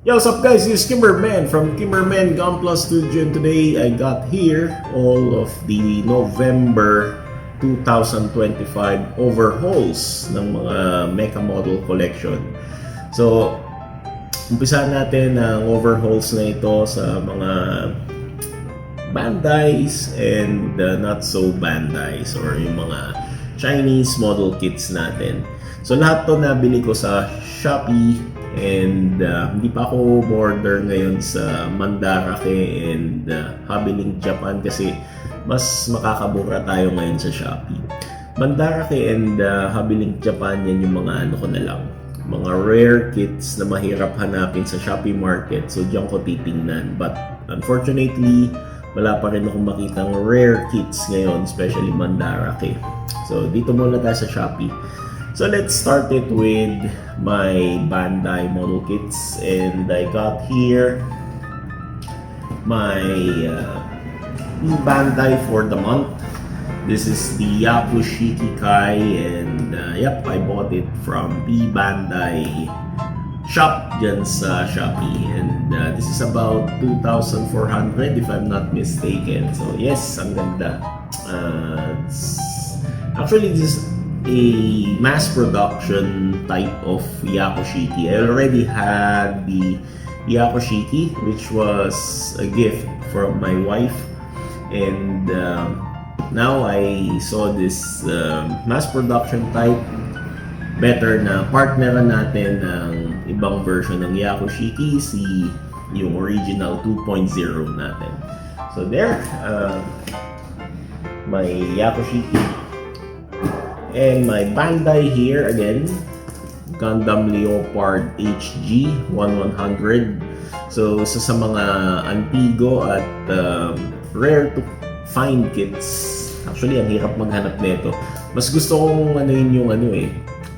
Yo, what's up guys? This is Kimberman from Kimberman Gunpla Studio, and today I got here all of the November 2025 overhauls ng mga mecha model collection. So, umpisa natin ang overhauls na ito sa mga Bandais and not so Bandais or yung mga Chinese model kits natin. So, lahat to nabili ko sa Shopee. And hindi pa ako order ngayon sa Mandarake and Hobby Japan kasi mas makakabura tayo ngayon sa Shopee. Mandarake and Hobby Japan, yan yung mga ano ko na lang, mga rare kits na mahirap hanapin sa Shopee Market. So diyan ko titingnan. But unfortunately, wala pa rin akong makitang rare kits ngayon, especially Mandarake. So dito muna tayo sa Shopee. So let's start it with my Bandai model kits, and I got here my Bandai for the month. This is the Yakushiki Kai, and yep, I bought it from the Bandai shop dyan sa Shopee, and this is about 2,400 if I'm not mistaken. So yes, ang ganda. Actually, this is a mass production type of Yakushiki. I already had the Yakushiki, which was a gift from my wife, and now I saw this mass production type. Better na partneran natin ng ibang version ng Yakushiki, yung original 2.0 natin. So there, my Yakushiki. And my Bandai here again, Gundam Leopard HG 1100. So isa sa mga antigo at rare to find kits. Actually, ang hirap maghanap nito. Mas gusto kong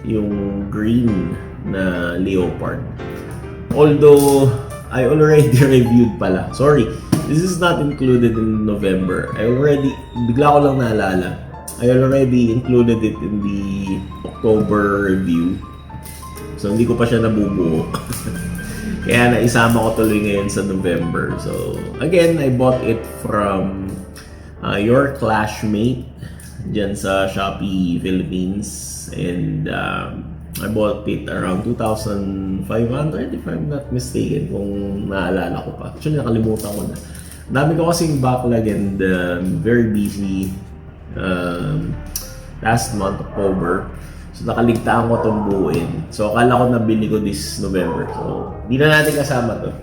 yung green na Leopard. Although I already reviewed pala. Sorry, this is not included in November. Bigla ko lang naalala. I already included it in the October review. So, hindi ko pa siya nabubuo. Kaya naisama ko tuloy ngayon sa November. So, again, I bought it from your classmate dyan sa Shopee Philippines. And I bought it around 2,500 if I'm not mistaken, kung naalala ko pa. Actually, nakalimutan ko na. Dami ko kasing backlog and very busy last month, October. So nakaligtaan ko itong buuin. So akala ko nabili ko this November. So di na natin kasama to.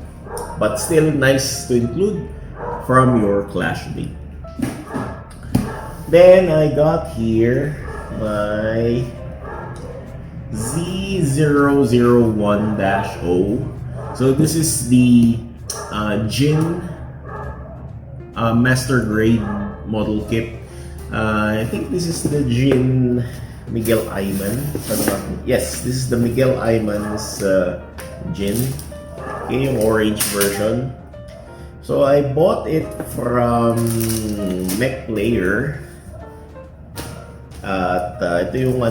But still nice to include from your classmate. Then I got here my Z001-0. So this is the Jin Master Grade model kit. I think this is the Jin Miguel Ayman. Yes, this is the Miguel Ayman's Jin. Okay, yung orange version. So I bought it from Mech Player. At ito yung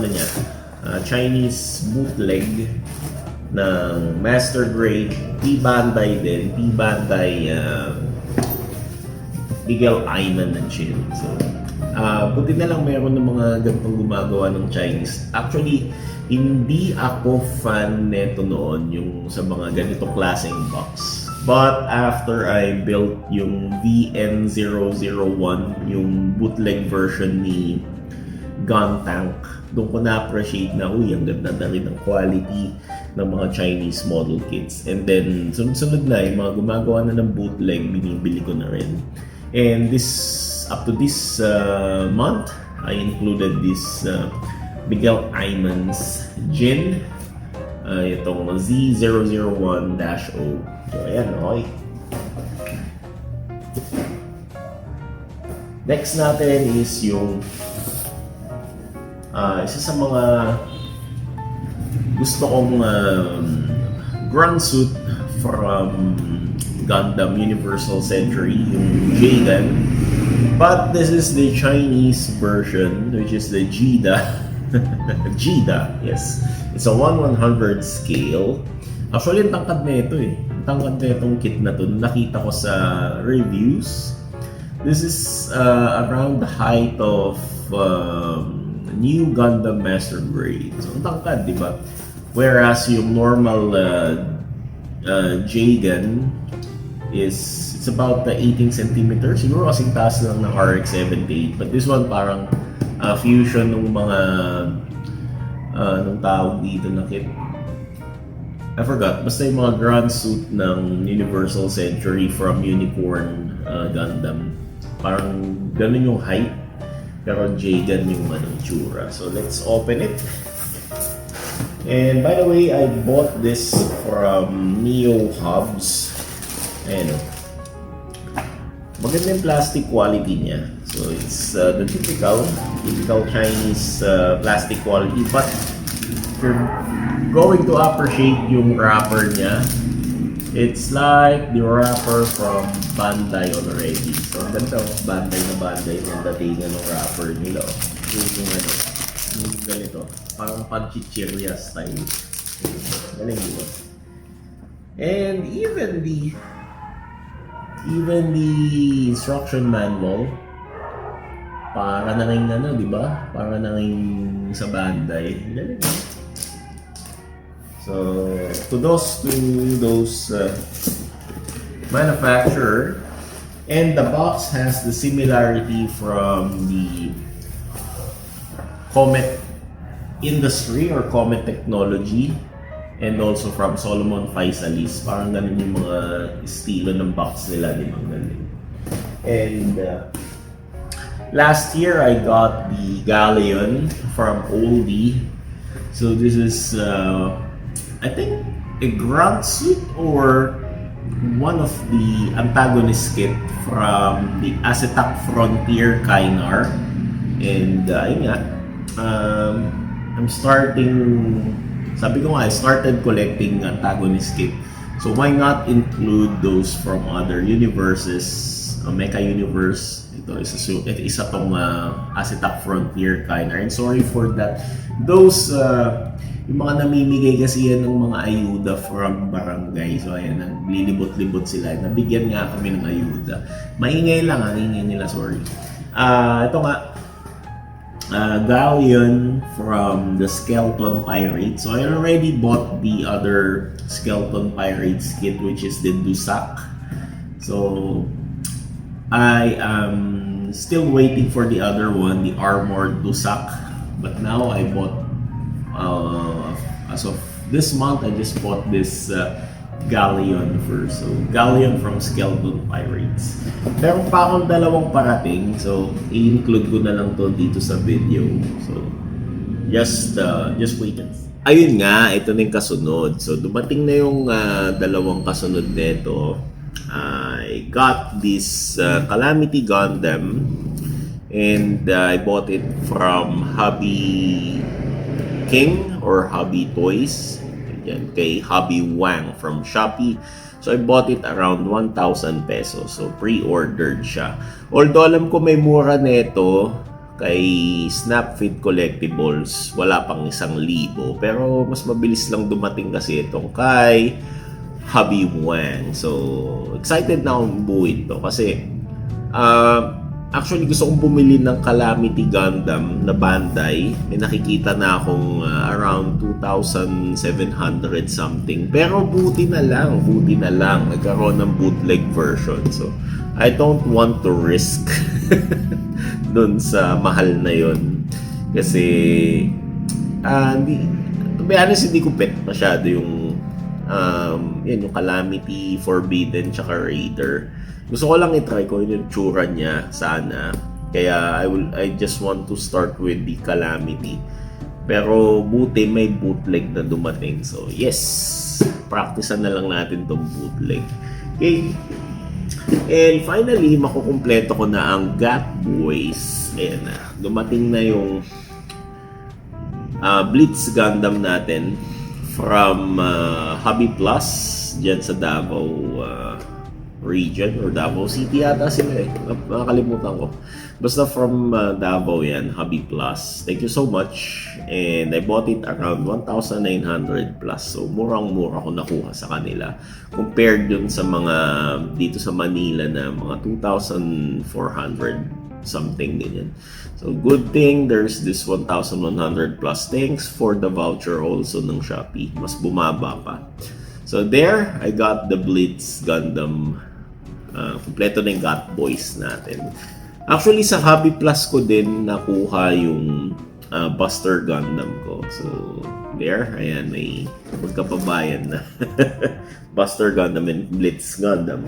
Chinese bootleg ng Master Grade P-Bandai din. P-Bandai Miguel Ayman ng Jin. So buti na lang meron ng mga ganitong gumagawa ng Chinese. Actually, hindi ako fan neto noon yung sa mga ganitong klaseng box. But after I built yung VN001, yung bootleg version ni Gun Tank, doon ko na-appreciate na, ang ganda na rin ng quality ng mga Chinese model kits. And then, sunod-sunod na, yung mga gumagawa na ng bootleg, binibili ko na rin. And up to this month, I included this Miguel Ayman's Jin, itong Z001-0. So ayan, okay. Next natin is yung isa sa mga gusto kong ground suit from Gundam Universal Century, yung J-Gun. But this is the Chinese version, which is the Jida. Jida, yes. It's a 1/100 scale. Actually, ang tangkad na ito eh. tangkad na itong kit na to, nakita ko sa reviews. This is around the height of new Gundam Master Grade. So, ang tangkad, di ba? Whereas yung normal J-Gun it's about 18 cm. Siguro kasing taas lang ng RX-78. But this one parang fusion ng mga nung tawag dito na kit. I forgot. Basta yung mga grand suit ng Universal Century from Unicorn Gundam. Parang ganun yung height. Pero J-Gun yung tsura. So let's open it. And by the way, I bought this from Neo Hubs. Ayan o. Maganda yung plastic quality niya. So it's the typical Chinese plastic quality. But if you're going to appreciate yung wrapper niya, it's like the wrapper from Bandai already. So ang ganda o. Bandai yung datingan ng wrapper nila o. Yung ganito. Parang panchichirya style. Galing dito. And even the instruction manual para na rin di ba? Para na rin sa Bandai. Galing. So, kudos to those manufacturer. And the box has the similarity from the Comet Industry or Comet Technology and also from Solomon Faisalis. Parang ganun yung mga estilo ng box nila, di ba? And last year I got the Galleon from Oldie. So this is I think a grunt suit or one of the antagonist kit from the Aztec Frontier Kynar. And ayun nga, I'm starting, sabi ko nga, I started collecting antagonist kit. So why not include those from other universes, Mecha Universe. Ito isa tong Aztec Frontier Kynar. And sorry for that. Those yung mga namimigay kasi yan ng mga ayuda from barangay. So ayan, naglilibot-libot sila. Nabigyan nga kami ng ayuda. Maingay lang, ang ingay nila, sorry. Ito nga, Galleon from the Skeleton Pirates. So I already bought the other Skeleton Pirates kit, which is the Dusak. So I am still waiting for the other one, the Armored Dusak. But now I bought, as of this month, I just bought this Galleon first. So, Galleon from Skeleton Pirates. Meron pa akong dalawang parating. So, i-include ko na lang to dito sa video. So, just wait and see. Ayun nga, ito na yung kasunod. So, dumating na yung dalawang kasunod nito. I got this Calamity Gundam. And I bought it from Hobby King or Hobby Toys. Yan, kay Hobby Wang from Shopee. So I bought it around 1,000 pesos. So pre-ordered siya. Although alam ko may mura nito kay Snapfit Collectibles, wala pang 1,000. Pero mas mabilis lang dumating kasi itong kay Hobby Wang. So excited na akong buuin to kasi actually gusto kong bumili ng Calamity Gundam na Bandai. May nakikita na akong around 2,700 something. Pero buti na lang. Nagkaroon ng bootleg version. So, I don't want to risk dun sa mahal na yon. Kasi, to be honest, hindi ko pet masyado yung yung Calamity, Forbidden, tsaka Raider. Gusto ko lang i-try ko yung tsura niya sana. Kaya I just want to start with the Calamity. Pero buti may bootleg na dumating. So yes, practicean na lang natin tong bootleg. Okay. And finally, makukumpleto ko na ang Gat Boys. Ayan na. Dumating na yung Blitz Gundam natin from Hobby Plus dyan sa Davao. region or Davao City yata sila eh. Nakakalimutan ko. Basta from Davao yan, Hobby Plus. Thank you so much. And I bought it around 1,900 plus. So murang-mura ko nakuha sa kanila. Compared dun sa mga dito sa Manila na mga 2,400 something ganyan. So good thing there's this 1,100 plus. Thanks for the voucher also ng Shopee. Mas bumaba pa. So there, I got the Blitz Gundam. Kompleto na yung Got Boys natin. Actually, sa Hobby Plus ko din nakuha yung Buster Gundam ko. So there, ayan, may magkapabayan na. Buster Gundam and Blitz Gundam.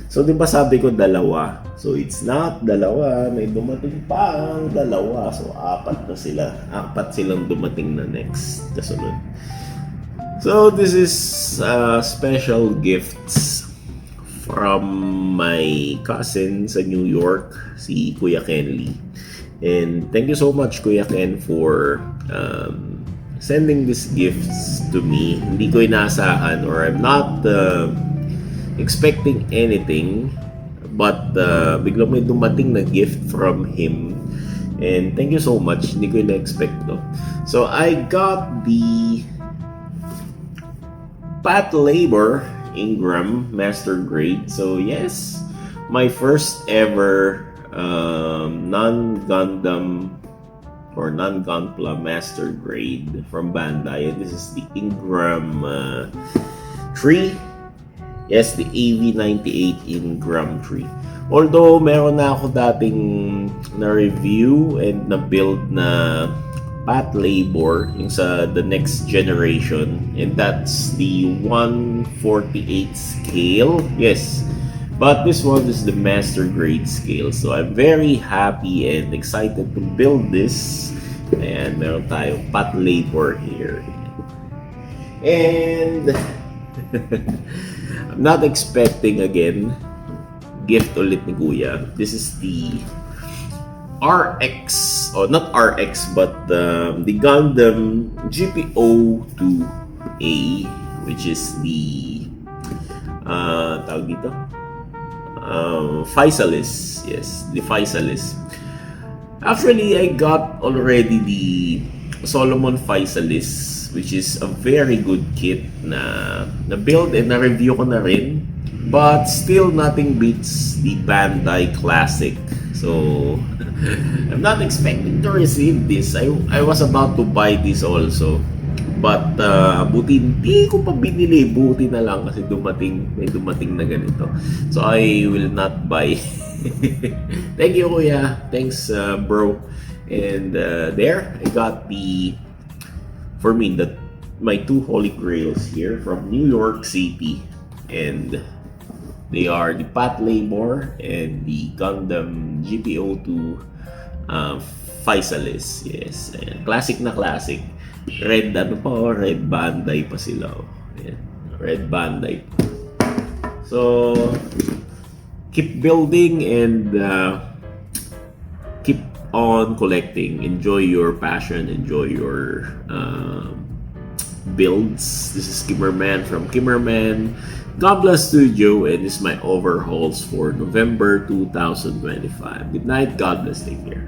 So di ba sabi ko dalawa? So it's not dalawa, may dumating pa ang dalawa. So apat na sila. Apat silang dumating na next kasunod. So this is special gifts from my cousin sa New York, si Kuya Ken Lee. And thank you so much, Kuya Ken, for sending these gifts to me. Hindi ko inaasahan or I'm not expecting anything, but biglang may dumating na gift from him. And thank you so much. Hindi ko ina-expect to. So I got the Pat Labor Ingram Master Grade. So yes, my first ever non-Gundam or non-Gunpla Master Grade from Bandai. And this is the Ingram 3. Yes, the AV98 Ingram 3. Although meron na ako dating na-review and na-build na Pat Labor yung sa the next generation, and that's the 1/48 scale. Yes, but this one is the master grade scale, so I'm very happy and excited to build this. And meron tayong Pat Labor here, and I'm not expecting again gift ulit ni Kuya. This is the RX, or not RX, but the Gundam GPO2A, which is the tawag dito, Physalis. Yes, the Physalis. Actually, I got already the Solomon Physalis, which is a very good kit na build and na review ko na rin, but still nothing beats the Bandai Classic. So I'm not expecting to receive this. I was about to buy this also. But buti hindi ko pa binili. Buti na lang kasi may dumating na ganito. So I will not buy. Thank you, Kuya. Thanks, bro. And there, I got my two holy grails here from New York City. And they are the Pat Labor and the Gundam GPO2 Physalis. Yes, and classic na classic. Red Red Bandai pa sila. Ayan. Red Bandai. So keep building and keep on collecting. Enjoy your passion. Enjoy your builds. This is Kimmerman from Kimmerman Gunpla Studio, and this is my overhauls for November 2025. Good night. God bless. Take care.